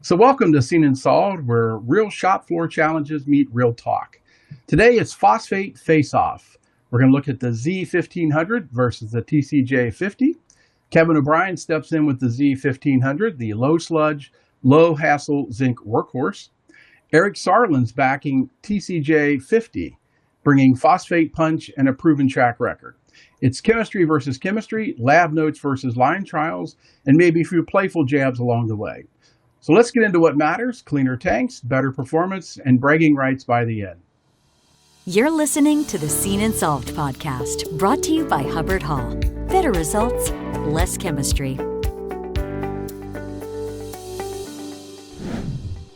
So, welcome to Seen and Solved, where real shop floor challenges meet real talk. Today it's phosphate face off. We're going to look at the Z1500 versus the TCJ50. Kevin O'Brien steps in with the Z1500, the low sludge, low hassle zinc workhorse. Erik Surland's backing TCJ50, bringing phosphate punch and a proven track record. It's chemistry versus chemistry, lab notes versus line trials, and maybe a few playful jabs along the way. So let's get into what matters: cleaner tanks, better performance, and bragging rights by the end. You're listening to the Seen and Solved podcast, brought to you by Hubbard-Hall. Better results, less chemistry.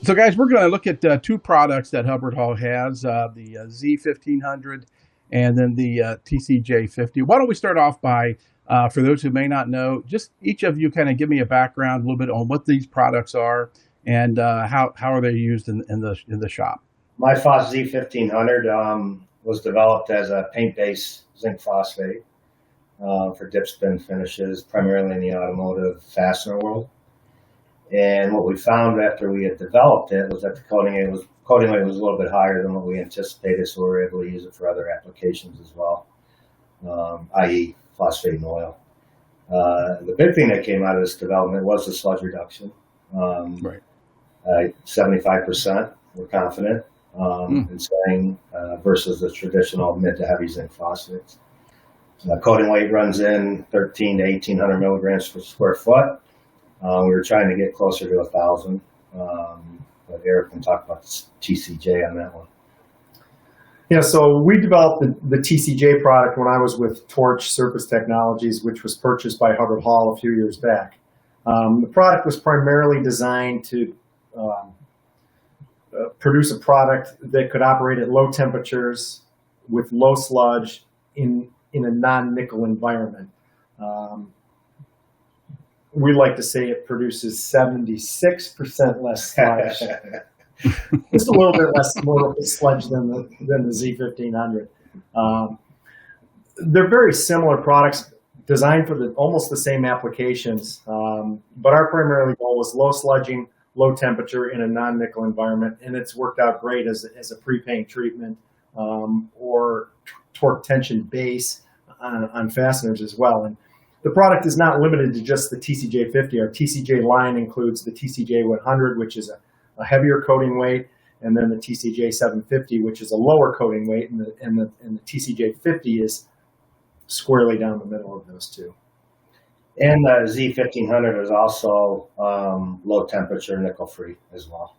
So guys, we're going to look at two products that Hubbard-Hall has, the Z1500 and then the TCJ50. Why don't we start off by, for those who may not know, just each of you kind of give me a background a little bit on what these products are and how are they used in the shop. Mi Phos Z-1500 was developed as a paint-based zinc phosphate for dip spin finishes, primarily in the automotive fastener world. And what we found after we had developed it was that the coating rate was a little bit higher than what we anticipated, so we were able to use it for other applications as well, i.e. phosphate and oil. The big thing that came out of this development was the sludge reduction. Right. 75%, we're confident, in saying, versus the traditional mid to heavy zinc phosphates. Coating weight runs in 13 to 1,800 milligrams per square foot. We were trying to get closer to 1,000, but Erik can talk about the TCJ on that one. Yeah, so we developed the TCJ product when I was with Torch Surface Technologies, which was purchased by Hubbard-Hall a few years back. The product was primarily designed to produce a product that could operate at low temperatures with low sludge in a non-nickel environment. We like to say it produces 76% less sludge. Just a little bit less more sludge than the Z1500. They're very similar products designed for almost the same applications, but our primary goal was low sludging, low temperature in a non-nickel environment, and it's worked out great as a pre-paint treatment or torque tension base on fasteners as well. And the product is not limited to just the TCJ50. Our TCJ line includes the TCJ100, which is a heavier coating weight, and then the TCJ750, which is a lower coating weight, and the TCJ50 is squarely down the middle of those two. And the Z1500 is also low temperature, nickel free as well.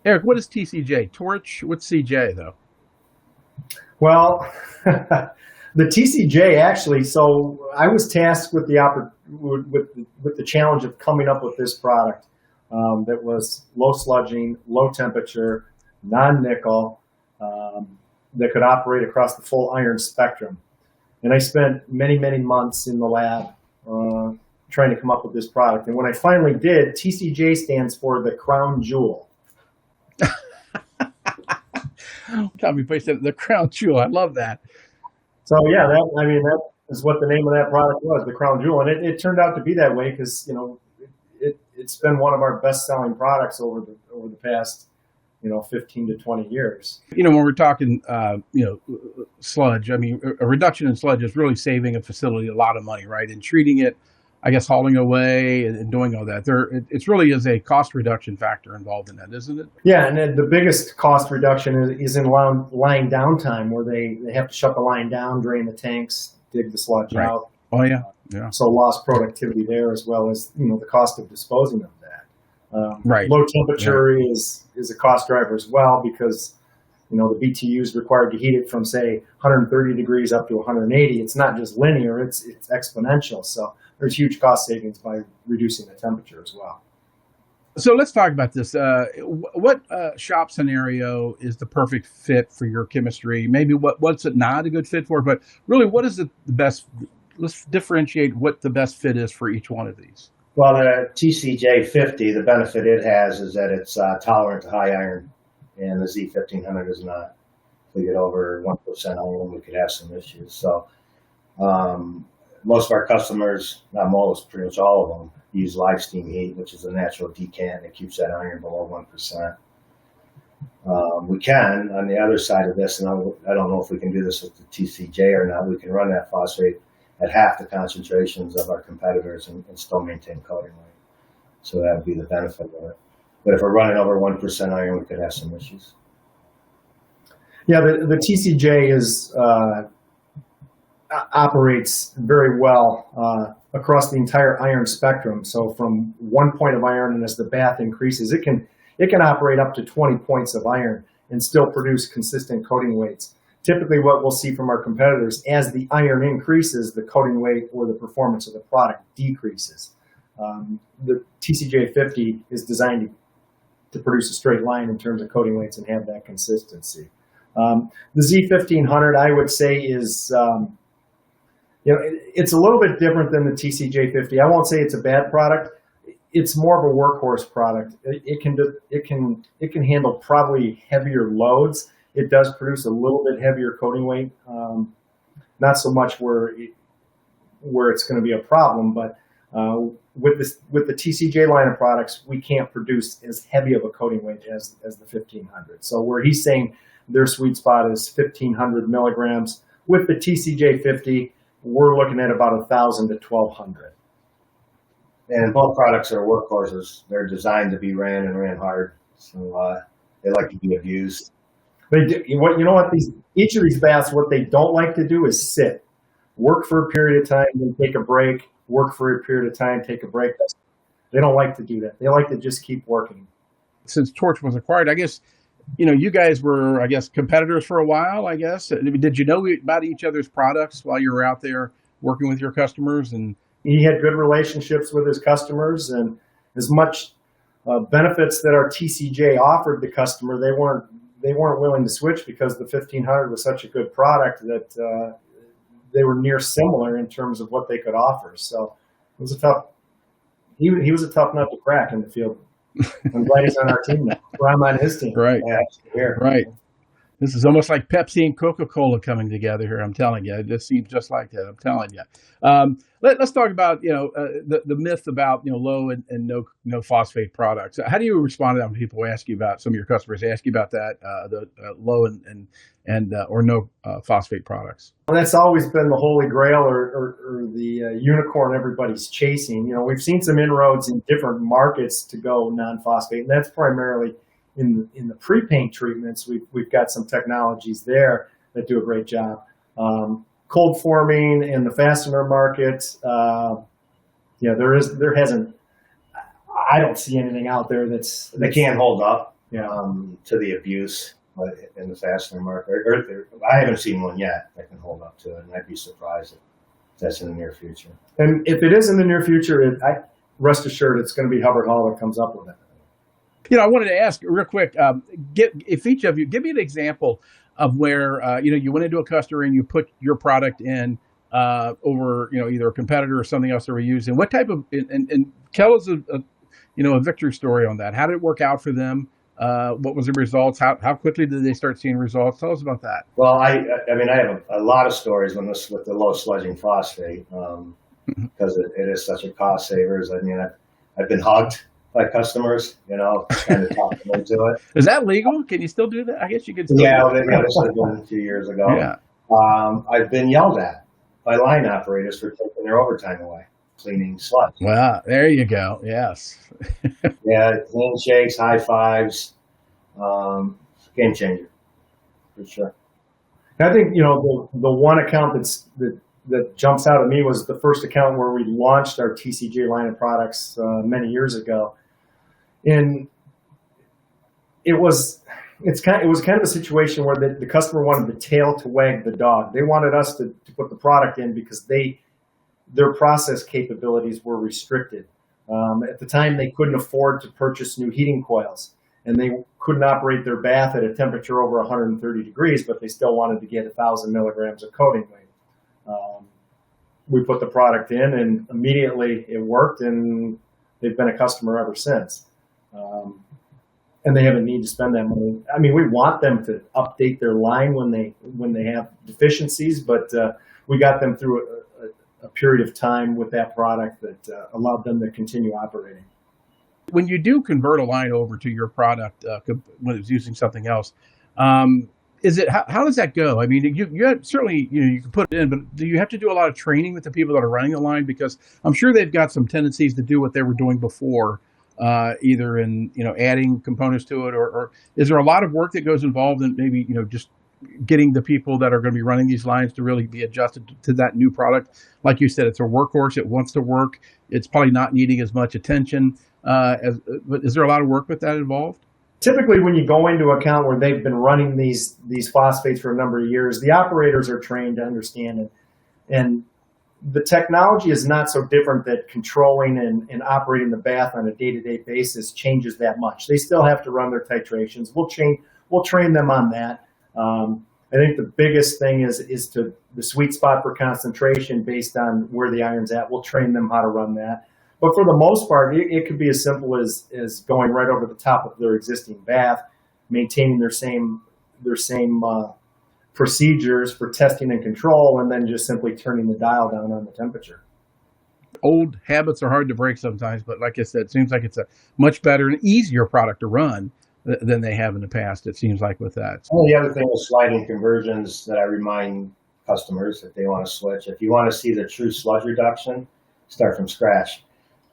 Erik, what is TCJ? Torch? What's CJ though? Well, the TCJ actually. So I was tasked with the challenge of coming up with this product that was low sludging, low temperature, non-nickel, that could operate across the full iron spectrum. And I spent many, many months in the lab trying to come up with this product. And when I finally did, TCJ stands for the crown jewel. Tommy placed it, the crown jewel. I love that. So yeah, that is what the name of that product was, the crown jewel. And it turned out to be that way because, it's been one of our best-selling products over the past, 15 to 20 years. When we're talking, sludge, I mean, a reduction in sludge is really saving a facility a lot of money, right? And treating it, I guess, hauling away and doing all that. It really is a cost reduction factor involved in that, isn't it? Yeah, and the biggest cost reduction is in line downtime, where they have to shut the line down, drain the tanks, dig the sludge out. Oh, yeah. Yeah. So lost productivity there, as well as the cost of disposing of that. Right. Low temperature is a cost driver as well, because the BTUs required to heat it from, say, 130 degrees up to 180. It's not just linear; it's exponential. So there's huge cost savings by reducing the temperature as well. So let's talk about this. What shop scenario is the perfect fit for your chemistry? Maybe what's it not a good fit for? But really, what is the best? Let's differentiate what the best fit is for each one of these. Well, the TCJ50, the benefit it has is that it's tolerant to high iron, and the Z1500 is not. If we get over 1% iron, we could have some issues. So most of our customers, not most, pretty much all of them, use live steam heat, which is a natural decant that keeps that iron below 1%. We can, on the other side of this, and I don't know if we can do this with the TCJ or not, we can run that phosphate at half the concentrations of our competitors and still maintain coating rate. So that would be the benefit of it. But if we're running over 1% iron, we could have some issues. Yeah, the TCJ operates very well across the entire iron spectrum. So from 1 point of iron, and as the bath increases, it can operate up to 20 points of iron and still produce consistent coating weights. Typically what we'll see from our competitors, as the iron increases, the coating weight or the performance of the product decreases. The TCJ 50 is designed to produce a straight line in terms of coating weights and have that consistency. The Z-1500, I would say, is it's a little bit different than the TCJ 50. I won't say it's a bad product. It's more of a workhorse product. It can handle probably heavier loads. It does produce a little bit heavier coating weight, not so much where it's going to be a problem. But with the TCJ line of products, we can't produce as heavy of a coating weight as the 1500. So where he's saying their sweet spot is 1500 milligrams, with the TCJ 50, we're looking at about 1,000 to 1,200. And both products are workhorses. They're designed to be ran and ran hard, so they like to be abused. They do. You know what? Each of these baths, what they don't like to do is sit, work for a period of time, then take a break. Work for a period of time, take a break. They don't like to do that. They like to just keep working. Since Torch was acquired, I guess you guys were, I guess, competitors for a while. I guess did you know about each other's products while you were out there working with your customers? And he had good relationships with his customers, and as much benefits that our TCJ offered the customer, they weren't willing to switch because the 1500 was such a good product that they were near similar in terms of what they could offer. So it was he was a tough nut to crack in the field. I'm glad he's on our team now. Or I'm on his team. Right. Yeah, right. This is almost like Pepsi and Coca-Cola coming together here. I'm telling you, it just seems just like that. I'm telling you. Let's talk about the myth about low and no phosphate products. How do you respond to that when people ask you about, some of your customers ask you about that, the low and or no phosphate products? Well, that's always been the holy grail or the unicorn everybody's chasing. We've seen some inroads in different markets to go non-phosphate, and that's primarily in the pre-paint treatments. We've got some technologies there that do a great job. Cold forming in the fastener market, I don't see anything out there they can't hold up Yeah. to the abuse in the fastener market. I haven't seen one yet that can hold up to it, and I'd be surprised if that's in the near future. And if it is in the near future, rest assured it's going to be Hubbard-Hall that comes up with it. I wanted to ask real quick, if each of you, give me an example of where, you went into a customer and you put your product in over, either a competitor or something else they were using. What type of, and tell us a victory story on that. How did it work out for them? What was the results? How quickly did they start seeing results? Tell us about that. Well, I have a lot of stories with the low sludging phosphate because it is such a cost savers. I've been hugged by customers, kind of talk them into it. Is that legal? Can you still do that? I guess you could still Yeah, do that. this was done a few years ago. Yeah. I've been yelled at by line operators for taking their overtime away, cleaning sludge. Wow, there you go. Yes. Yeah, handshakes, high fives, game changer, for sure. I think, the one account that jumps out at me was the first account where we launched our TCJ line of products many years ago. And it was kind of a situation where the customer wanted the tail to wag the dog. They wanted us to put the product in because their process capabilities were restricted. At the time, they couldn't afford to purchase new heating coils, and they couldn't operate their bath at a temperature over 130 degrees, but they still wanted to get 1,000 milligrams of coating weight. We put the product in, and immediately it worked, and they've been a customer ever since. And they have a need to spend that money. We want them to update their line when they have deficiencies, but we got them through a a period of time with that product that allowed them to continue operating. When you do convert a line over to your product when it's using something else, is it how does that go? I mean, you certainly you can put it in, but do you have to do a lot of training with the people that are running the line? Because I'm sure they've got some tendencies to do what they were doing before, either in adding components to it, or is there a lot of work that goes involved in maybe just getting the people that are going to be running these lines to really be adjusted to that new product? Like you said, it's a workhorse. It wants to work. It's probably not needing as much attention. But is there a lot of work with that involved? Typically, when you go into an account where they've been running these phosphates for a number of years, the operators are trained to understand it. And the technology is not so different that controlling and operating the bath on a day-to-day basis changes that much. They still have to run their titrations. We'll train them on that. I think the biggest thing is to the sweet spot for concentration based on where the iron's at. We'll train them how to run that. But for the most part, it could be as simple as going right over the top of their existing bath, maintaining their same procedures for testing and control, and then just simply turning the dial down on the temperature. Old habits are hard to break sometimes, but like I said, it seems like it's a much better and easier product to run than they have in the past, it seems like, with that. Well, the other thing with sliding conversions that I remind customers that they want to switch, if you want to see the true sludge reduction, start from scratch.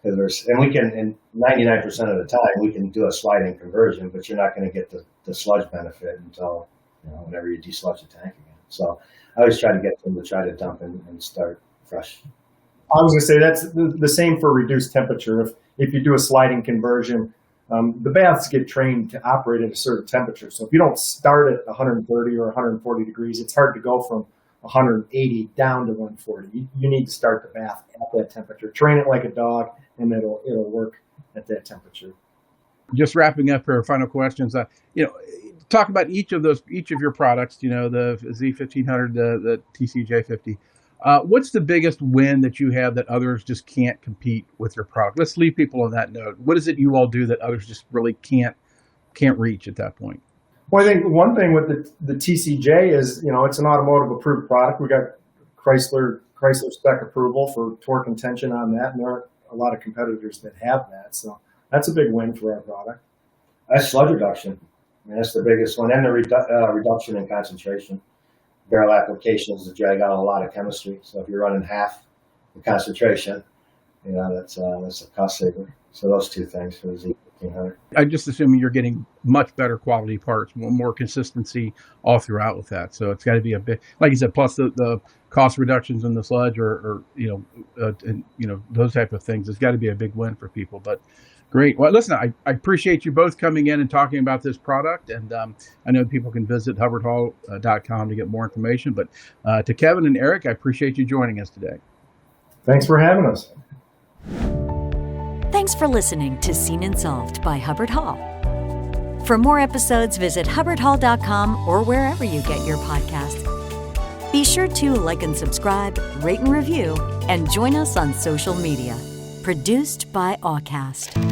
And we can, in 99% of the time, we can do a sliding conversion, but you're not going to get the sludge benefit until whenever you desludge the tank again. So I always try to get them to try to dump and start fresh. I was going to say that's the same for reduced temperature. If you do a sliding conversion, the baths get trained to operate at a certain temperature. So if you don't start at 130 or 140 degrees, it's hard to go from 180 down to 140. You need to start the bath at that temperature. Train it like a dog, and it'll work at that temperature. Just wrapping up here, final questions. Talk about each of your products. The Z1500, the TCJ50. What's the biggest win that you have that others just can't compete with your product? Let's leave people on that note. What is it you all do that others just really can't reach at that point? Well, I think one thing with the TCJ is, it's an automotive approved product. We got Chrysler spec approval for torque and tension on that, and there are a lot of competitors that have that. So that's a big win for our product. That's sludge reduction. I mean, that's the biggest one, and the reduction in concentration. Barrel applications that drag out a lot of chemistry. So if you're running half the concentration, that's a cost saver. So those two things for the Z1500. I'm just assuming you're getting much better quality parts, more consistency all throughout with that. So it's got to be a bit, like you said, plus the cost reductions in the sludge or those type of things. It's got to be a big win for people. But great. Well, listen, I appreciate you both coming in and talking about this product. And I know people can visit Hubbard-Hall.com to get more information. But to Kevin and Erik, I appreciate you joining us today. Thanks for having us. Thanks for listening to Seen and Solved by Hubbard-Hall. For more episodes, visit Hubbard-Hall.com or wherever you get your podcasts. Be sure to like and subscribe, rate and review, and join us on social media. Produced by Awcast.